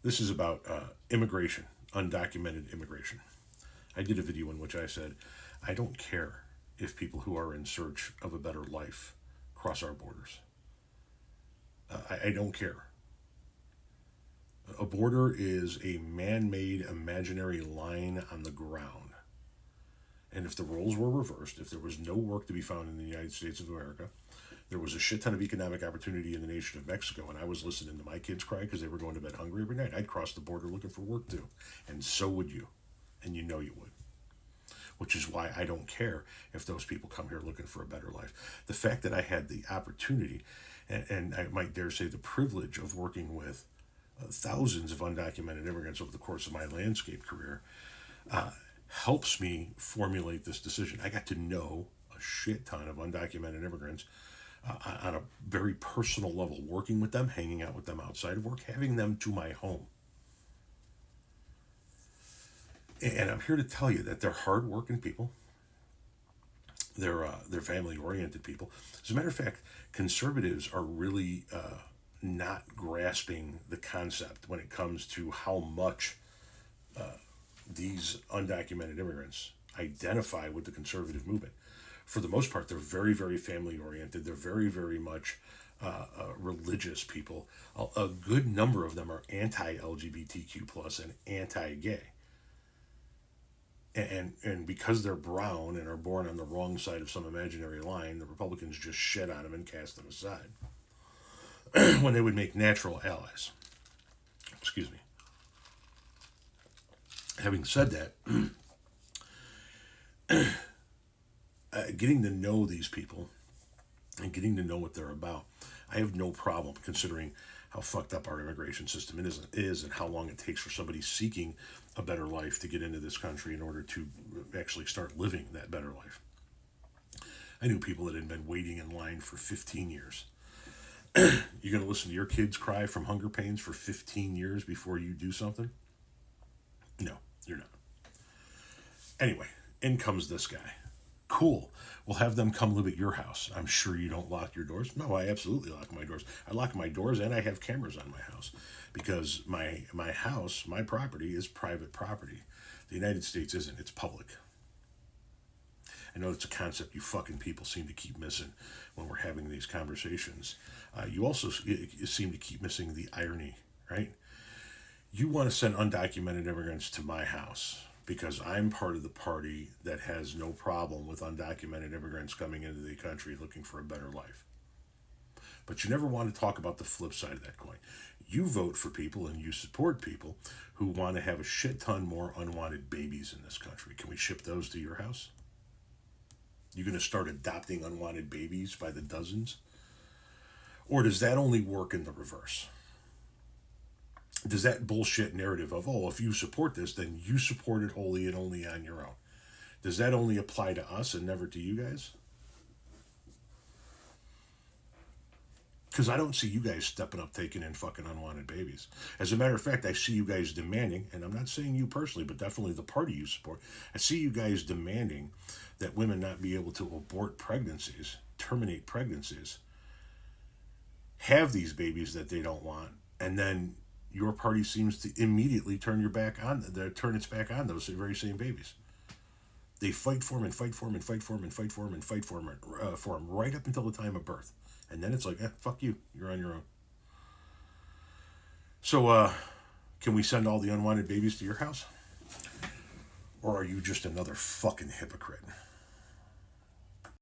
This is about immigration, undocumented immigration. I did a video in which I said, I don't care if people who are in search of a better life cross our borders. I don't care. A border is a man-made imaginary line on the ground. And if the roles were reversed, if there was no work to be found in the United States of America, there was a shit ton of economic opportunity in the nation of Mexico, and I was listening to my kids cry because they were going to bed hungry every night, I'd cross the border looking for work too. And so would you. And you know you would. Which is why I don't care if those people come here looking for a better life. The fact that I had the opportunity, and I might dare say the privilege of working with thousands of undocumented immigrants over the course of my landscape career, helps me formulate this decision. I got to know a shit ton of undocumented immigrants on a very personal level, working with them, hanging out with them outside of work, having them to my home. And I'm here to tell you that they're hardworking people. They're family-oriented people. As a matter of fact, conservatives are really not grasping the concept when it comes to how much these undocumented immigrants identify with the conservative movement. For the most part, they're very, very family-oriented. They're very, very much religious people. A good number of them are anti-LGBTQ plus and anti-gay. And because they're brown and are born on the wrong side of some imaginary line, the Republicans just shit on them and cast them aside when they would make natural allies. Excuse me. Having said that, getting to know these people and getting to know what they're about, I have no problem considering how fucked up our immigration system is and how long it takes for somebody seeking a better life to get into this country in order to actually start living that better life. I knew people that had been waiting in line for 15 years. You're going to listen to your kids cry from hunger pains for 15 years before you do something? No, you're not. Anyway, in comes this guy. Cool. We'll have them come live at your house. I'm sure you don't lock your doors. No, I absolutely lock my doors. I lock my doors and I have cameras on my house because my house, my property is private property. The United States isn't. It's public. I know it's a concept you fucking people seem to keep missing when we're having these conversations. You also seem to keep missing the irony, right? You want to send undocumented immigrants to my house because I'm part of the party that has no problem with undocumented immigrants coming into the country looking for a better life. But you never want to talk about the flip side of that coin. You vote for people and you support people who want to have a shit ton more unwanted babies in this country. Can we ship those to your house? You going to start adopting unwanted babies by the dozens? Or does that only work in the reverse? Does that bullshit narrative of, oh, if you support this, then you support it wholly and only on your own, does that only apply to us and never to you guys? Because I don't see you guys stepping up taking in fucking unwanted babies. As a matter of fact, I see you guys demanding, and I'm not saying you personally, but definitely the party you support, I see you guys demanding that women not be able to abort pregnancies, terminate pregnancies, have these babies that they don't want, and then your party seems to immediately turn its back on those very same babies. They fight for them and fight for them and fight for them and fight for them and fight for them right up until the time of birth. And then it's like, fuck you. You're on your own. So, can we send all the unwanted babies to your house? Or are you just another fucking hypocrite?